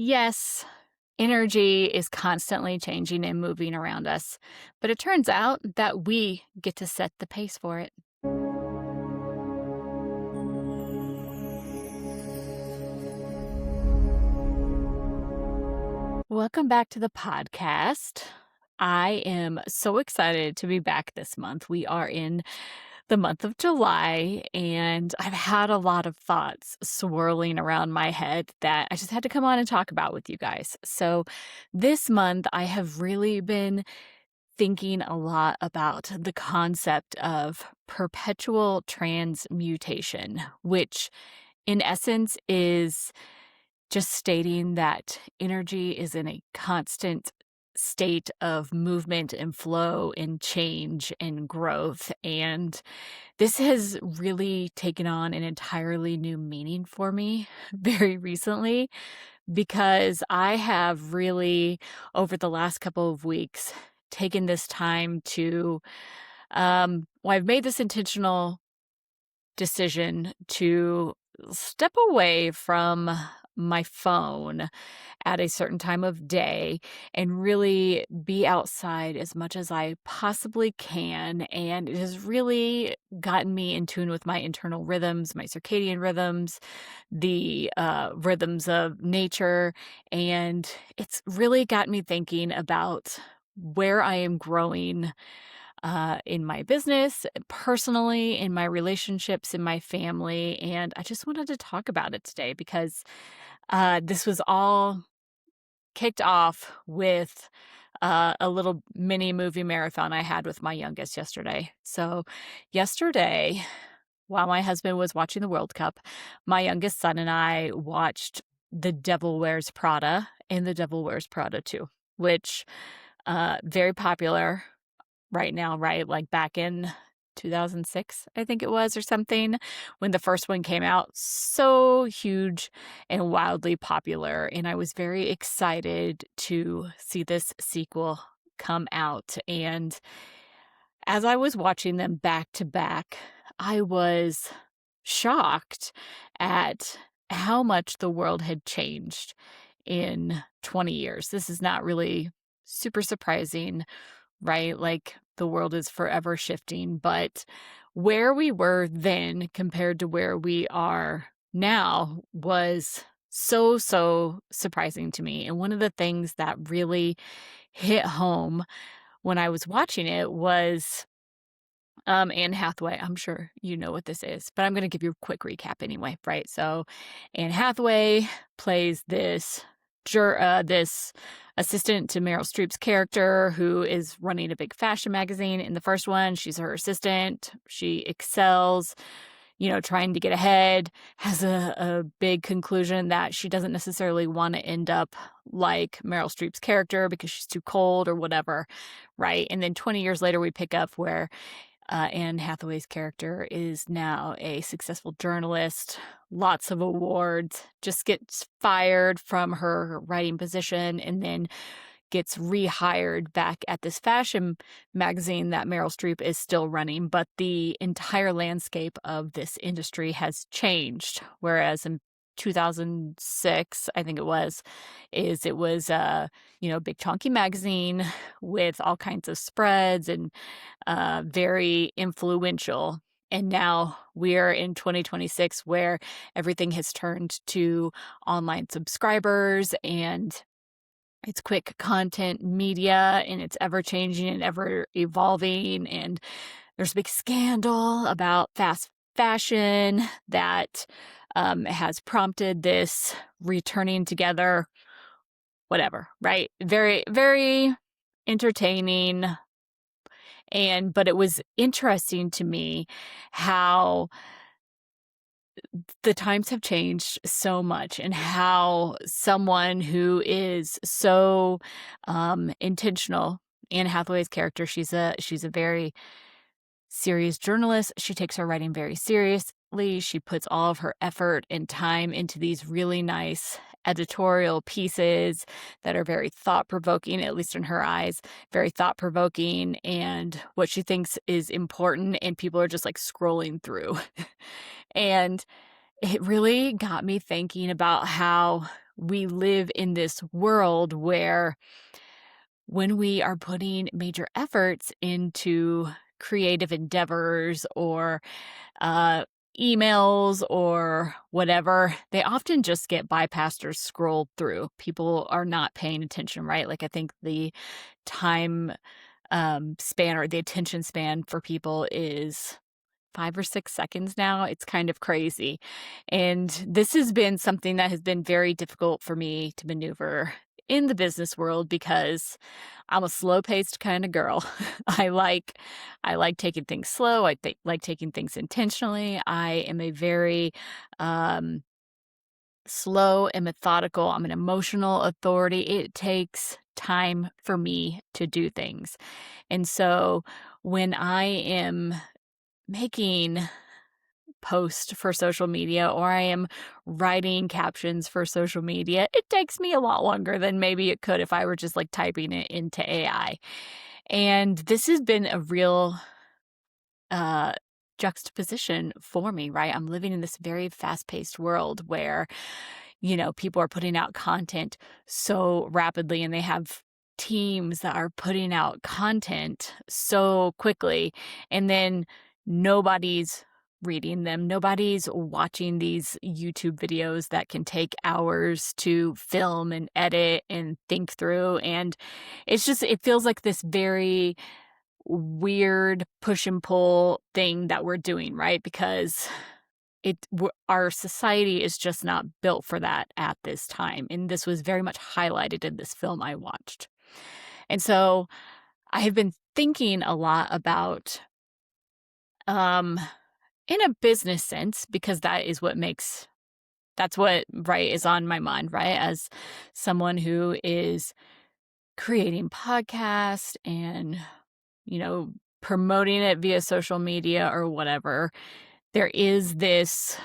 Yes, energy is constantly changing and moving around us, but it turns out that we get to set the pace for it. Welcome back to the podcast. I am so excited to be back this month. We are in the month of July, and I've had a lot of thoughts swirling around my head that I just had to come on and talk about with you guys. So, this month, I have really been thinking a lot about the concept of perpetual transmutation, which in essence is just stating that energy is in a constant state of movement and flow and change and growth. And this has really taken on an entirely new meaning for me very recently because I have really, over the last couple of weeks, taken this time to, I've made this intentional decision to step away from my phone at a certain time of day and really be outside as much as I possibly can. And it has really gotten me in tune with my internal rhythms, my circadian rhythms, the rhythms of nature. And it's really got me thinking about where I am growing in my business, personally, in my relationships, in my family. And I just wanted to talk about it today because this was all kicked off with a little mini movie marathon I had with my youngest yesterday. So, yesterday, while my husband was watching the World Cup, my youngest son and I watched The Devil Wears Prada and The Devil Wears Prada 2, which very popular right now, right? Like back in 2006, I think it was, or something, when the first one came out. So huge and wildly popular. And I was very excited to see this sequel come out. And as I was watching them back to back, I was shocked at how much the world had changed in 20 years. This is not really super surprising, right? Like the world is forever shifting, but where we were then compared to where we are now was so surprising to me. And one of the things that really hit home when I was watching it was Anne Hathaway. I'm sure you know what this is, but I'm going to give you a quick recap anyway, right? So Anne Hathaway plays this assistant to Meryl Streep's character who is running a big fashion magazine. In the first one, she's her assistant. She excels, trying to get ahead, has a big conclusion that she doesn't necessarily want to end up like Meryl Streep's character because she's too cold or whatever, right? And then 20 years later, we pick up where Anne Hathaway's character is now a successful journalist, lots of awards, just gets fired from her writing position and then gets rehired back at this fashion magazine that Meryl Streep is still running. But the entire landscape of this industry has changed. Whereas in 2006, I think it was a big chunky magazine with all kinds of spreads and very influential. And now we're in 2026 where everything has turned to online subscribers and it's quick content media and it's ever changing and ever evolving. And there's a big scandal about fast fashion that has prompted this returning together, whatever, right? Very, very entertaining. But it was interesting to me how the times have changed so much and how someone who is so intentional, Anne Hathaway's character, she's a very serious journalist. She takes her writing very seriously. She puts all of her effort and time into these really nice editorial pieces that are very thought-provoking, at least in her eyes, very thought-provoking, and what she thinks is important, and people are just like scrolling through. And it really got me thinking about how we live in this world where when we are putting major efforts into creative endeavors or uh, emails or whatever, they often just get bypassed or scrolled through. People are not paying attention, right? Like, I think the time span or the attention span for people is 5 or 6 seconds now. It's kind of crazy. And this has been something that has been very difficult for me to maneuver in the business world because I'm a slow-paced kind of girl. I like taking things slow. Like taking things intentionally. I am a very um slow and methodical. I'm an emotional authority. It takes time for me to do things. And so when I am making post for social media or I am writing captions for social media, it takes me a lot longer than maybe it could if I were just like typing it into AI. And this has been a real uh juxtaposition for me, right? I'm living in this very fast-paced world where people are putting out content so rapidly and they have teams that are putting out content so quickly, and then nobody's reading them. Nobody's watching these YouTube videos that can take hours to film and edit and think through. And it feels like this very weird push and pull thing that we're doing, right? Because our society is just not built for that at this time. And this was very much highlighted in this film I watched. And so I have been thinking a lot about, um, in a business sense, because that's what, right, is on my mind, right? As someone who is creating podcasts and, you know, promoting it via social media or whatever, there is this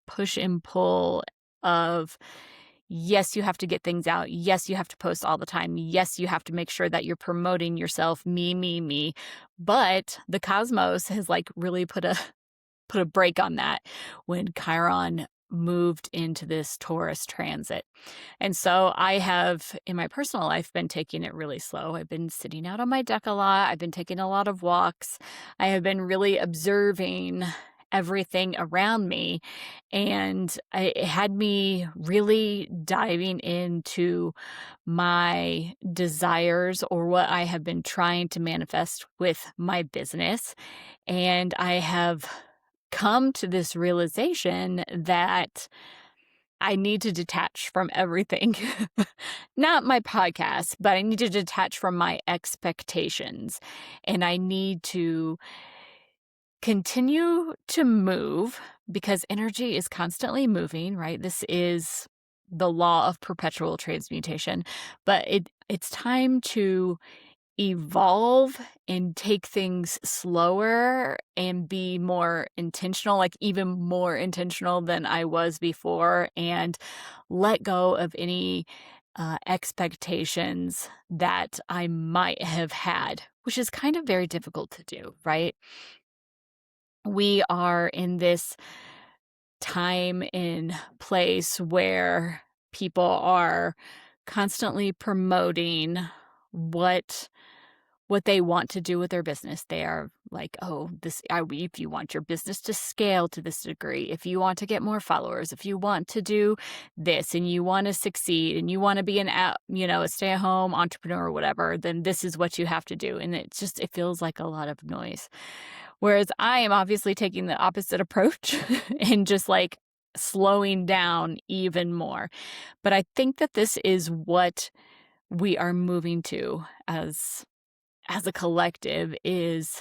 push and pull of, yes, you have to get things out. Yes, you have to post all the time. Yes, you have to make sure that you're promoting yourself, me, me, me. But the cosmos has like really put a break on that when Chiron moved into this Taurus transit. And so I have, in my personal life, been taking it really slow. I've been sitting out on my deck a lot. I've been taking a lot of walks. I have been really observing everything around me. And it had me really diving into my desires or what I have been trying to manifest with my business. And I have come to this realization that I need to detach from everything. Not my podcast, but I need to detach from my expectations. And I need to continue to move because energy is constantly moving, right? This is the law of perpetual transmutation. But it's time to evolve and take things slower and be more intentional, like even more intentional than I was before, and let go of any expectations that I might have had, which is kind of very difficult to do, right? We are in this time and place where people are constantly promoting what they want to do with their business. They are like, oh, if you want your business to scale to this degree, if you want to get more followers, if you want to do this and you want to succeed and you want to be a stay-at-home entrepreneur or whatever, then this is what you have to do. And it feels like a lot of noise. Whereas I am obviously taking the opposite approach and just like slowing down even more. But I think that this is what we are moving to as a collective, is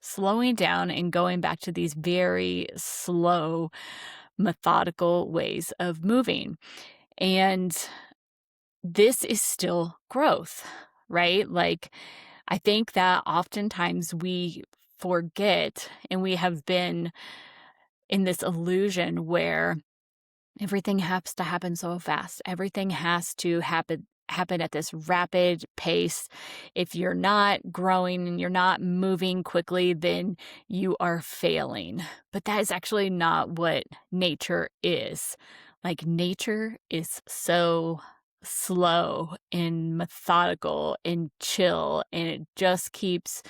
slowing down and going back to these very slow, methodical ways of moving. And this is still growth, right? Like, I think that oftentimes we forget, and we have been in this illusion where everything has to happen so fast. Everything has to happen at this rapid pace. If you're not growing and you're not moving quickly, then you are failing. But that is actually not what nature is. Like, nature is so slow and methodical and chill, and it just keeps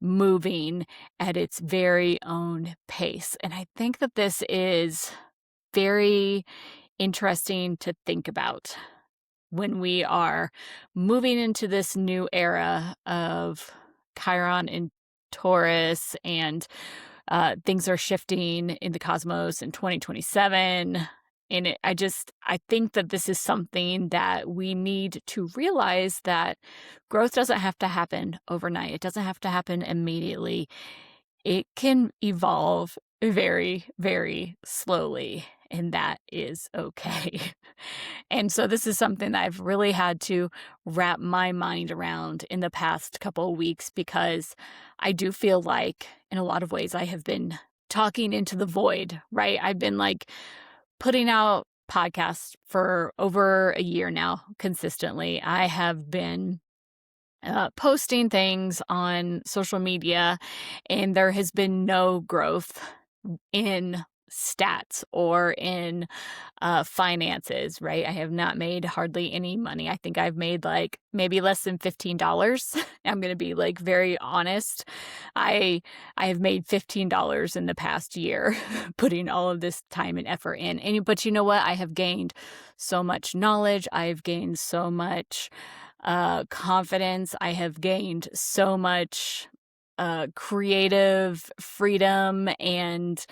moving at its very own pace. And I think that this is very interesting to think about when we are moving into this new era of Chiron and Taurus, and things are shifting in the cosmos in 2027. And I think that this is something that we need to realize, that growth doesn't have to happen overnight. It doesn't have to happen immediately. It can evolve very, very slowly, and that is okay. And so this is something that I've really had to wrap my mind around in the past couple of weeks, because I do feel like in a lot of ways I have been talking into the void, right? I've been like putting out podcasts for over a year now consistently. I have been posting things on social media, and there has been no growth in stats or in finances, right? I have not made hardly any money. I think I've made like maybe less than $15. I'm going to be like very honest. I have made $15 in the past year putting all of this time and effort in. But you know what? I have gained so much knowledge. I've gained so much confidence. I have gained so much creative freedom and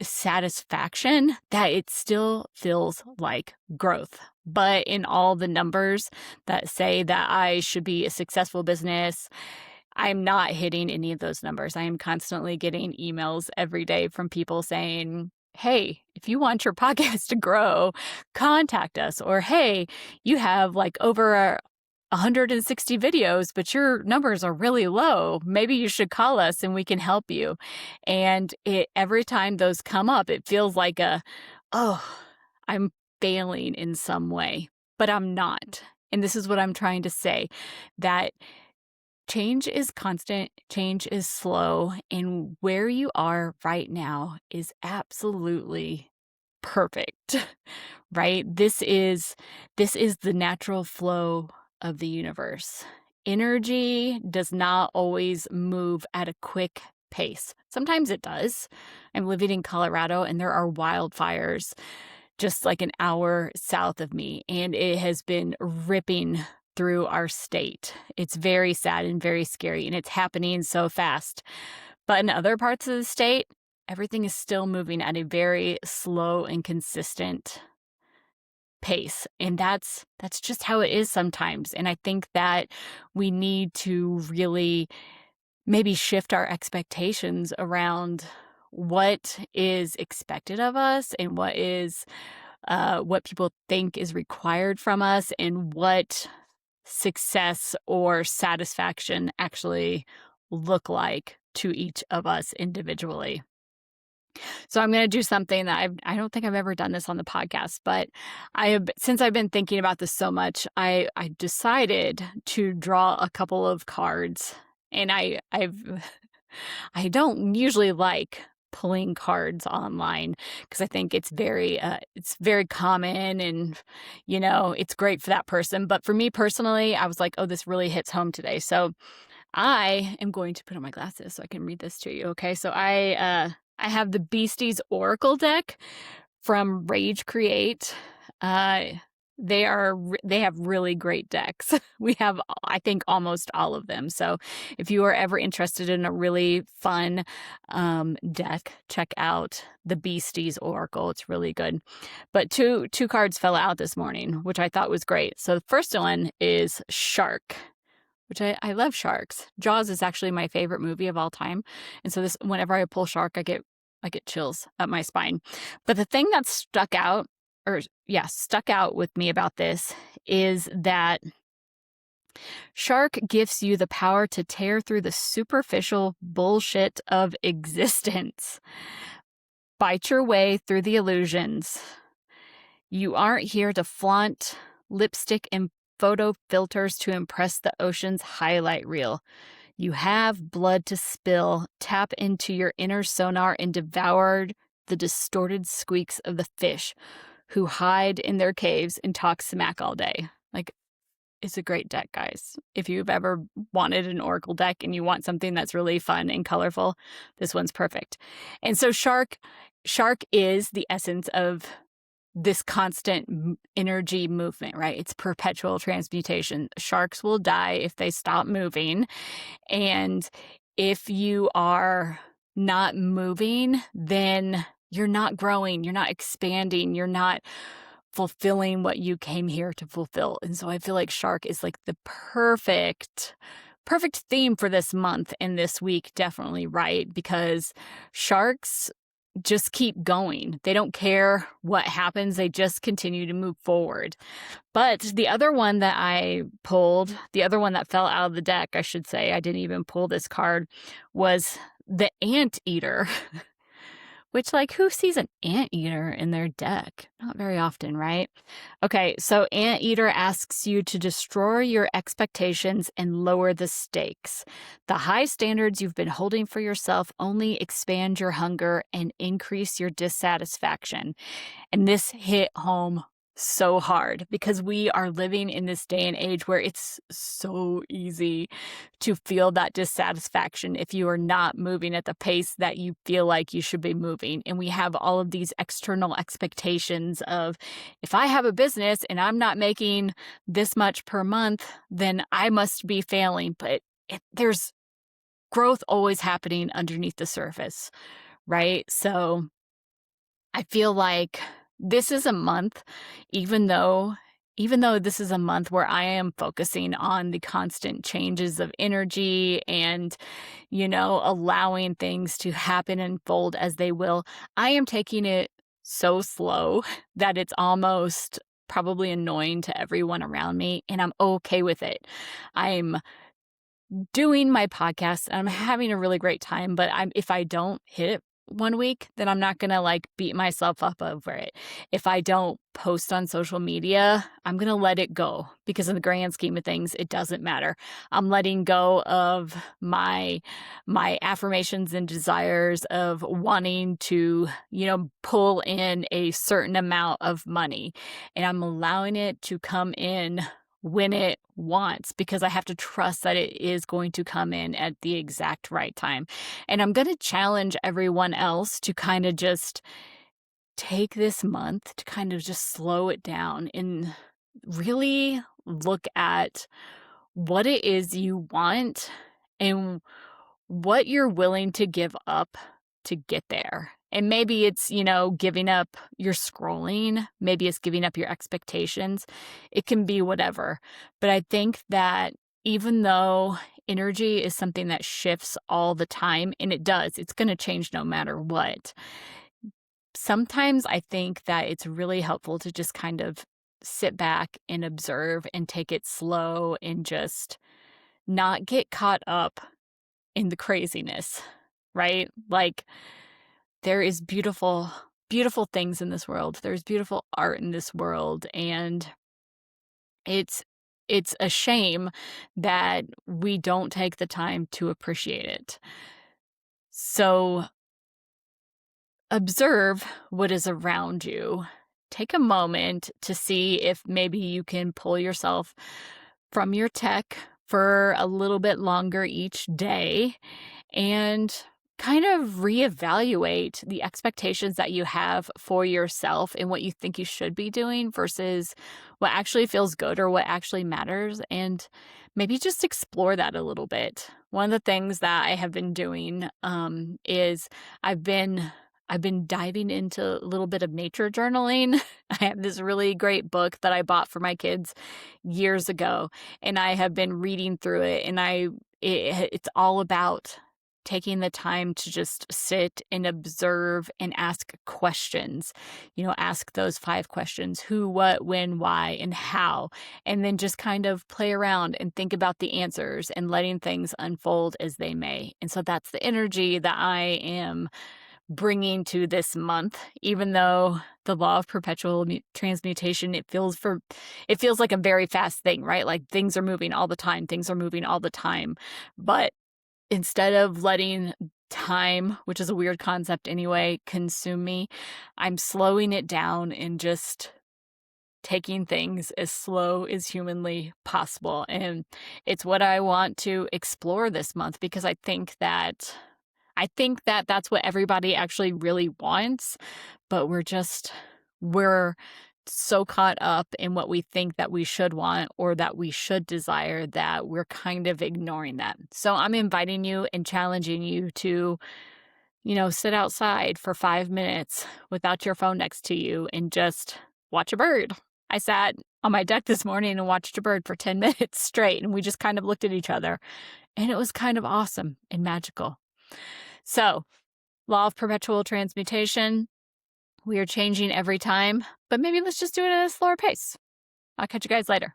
satisfaction that it still feels like growth. But in all the numbers that say that I should be a successful business, I'm not hitting any of those numbers. I am constantly getting emails every day from people saying, hey, if you want your podcast to grow, contact us. Or, hey, you have like over 160 videos, but your numbers are really low. Maybe you should call us and we can help you. And every time those come up, it feels like I'm failing in some way, but I'm not. And this is what I'm trying to say, that change is constant, change is slow, and where you are right now is absolutely perfect, right? This is the natural flow of the universe. Energy does not always move at a quick pace. Sometimes it does. I'm living in Colorado, and there are wildfires just like an hour south of me, and it has been ripping through our state. It's very sad and very scary, and it's happening so fast. But in other parts of the state, everything is still moving at a very slow and consistent pace. And that's just how it is sometimes. And I think that we need to really maybe shift our expectations around what is expected of us, and what people think is required from us, and what success or satisfaction actually look like to each of us individually. So I'm going to do something that I don't think I've ever done this on the podcast, but since I've been thinking about this so much, I decided to draw a couple of cards, and I don't usually like pulling cards online, because I think it's very common, and it's great for that person. But for me personally, I was like, oh, this really hits home today. So I am going to put on my glasses so I can read this to you. Okay, so I have the Beasties Oracle deck from Rage Create. They have really great decks. We have, I think, almost all of them. So if you are ever interested in a really fun deck, check out the Beasties Oracle. It's really good. But two cards fell out this morning, which I thought was great. So the first one is Shark, which I love sharks. Jaws is actually my favorite movie of all time. And so whenever I pull Shark, I get chills up my spine. But the thing that stuck out with me about this is that Shark gives you the power to tear through the superficial bullshit of existence. Bite your way through the illusions. You aren't here to flaunt lipstick and photo filters to impress the ocean's highlight reel. You have blood to spill. Tap into your inner sonar and devour the distorted squeaks of the fish who hide in their caves and talk smack all day. Like, it's a great deck, guys. If you've ever wanted an Oracle deck and you want something that's really fun and colorful, this one's perfect. And so Shark is the essence of this constant energy movement, right? It's perpetual transmutation. Sharks will die if they stop moving. And if you are not moving, then you're not growing, you're not expanding, you're not fulfilling what you came here to fulfill. And so I feel like Shark is like the perfect theme for this month and this week, definitely, right? Because sharks just keep going. They don't care what happens. They just continue to move forward. But the other one that I pulled, the other one that fell out of the deck, I should say, I didn't even pull this card, was the Anteater. Which, like, who sees an anteater in their deck? Not very often, right? Okay, so Anteater asks you to destroy your expectations and lower the stakes. The high standards you've been holding for yourself only expand your hunger and increase your dissatisfaction. And this hit home so hard because we are living in this day and age where it's so easy to feel that dissatisfaction if you are not moving at the pace that you feel like you should be moving. And we have all of these external expectations of, if I have a business and I'm not making this much per month, then I must be failing. But there's growth always happening underneath the surface, right? So I feel like this is a month, even though this is a month where I am focusing on the constant changes of energy and, allowing things to happen and unfold as they will, I am taking it so slow that it's almost probably annoying to everyone around me, and I'm okay with it. I'm doing my podcast and I'm having a really great time, but if I don't hit it one week, then I'm not gonna beat myself up over it. If I don't post on social media, I'm gonna let it go because in the grand scheme of things, it doesn't matter. I'm letting go of my affirmations and desires of wanting to, pull in a certain amount of money, and I'm allowing it to come in when it wants, because I have to trust that it is going to come in at the exact right time. And I'm going to challenge everyone else to kind of just take this month to kind of just slow it down and really look at what it is you want and what you're willing to give up to get there. And maybe it's, giving up your scrolling. Maybe it's giving up your expectations. It can be whatever. But I think that even though energy is something that shifts all the time, and it does, it's going to change no matter what. Sometimes I think that it's really helpful to just kind of sit back and observe and take it slow and just not get caught up in the craziness, right? There is beautiful things in this world. There's beautiful art in this world. And it's a shame that we don't take the time to appreciate it. So observe what is around you. Take a moment to see if maybe you can pull yourself from your tech for a little bit longer each day and kind of reevaluate the expectations that you have for yourself and what you think you should be doing versus what actually feels good or what actually matters, and maybe just explore that a little bit. One of the things that I have been doing is I've been diving into a little bit of nature journaling. I have this really great book that I bought for my kids years ago, and I have been reading through it, and it's all about taking the time to just sit and observe and ask questions. Ask those 5 questions: who, what, when, why, and how. And then just kind of play around and think about the answers and letting things unfold as they may. And so that's the energy that I am bringing to this month, even though the law of perpetual transmutation, it feels like a very fast thing, right? Like things are moving all the time. But instead of letting time, which is a weird concept anyway, consume me. I'm slowing it down and just taking things as slow as humanly possible. And it's what I want to explore this month because I think that that's what everybody actually really wants, but we're so caught up in what we think that we should want or that we should desire that we're kind of ignoring that. So I'm inviting you and challenging you to, sit outside for 5 minutes without your phone next to you and just watch a bird. I sat on my deck this morning and watched a bird for 10 minutes straight, and we just kind of looked at each other, and it was kind of awesome and magical. So, law of perpetual transmutation, we are changing every time, but maybe let's just do it at a slower pace. I'll catch you guys later.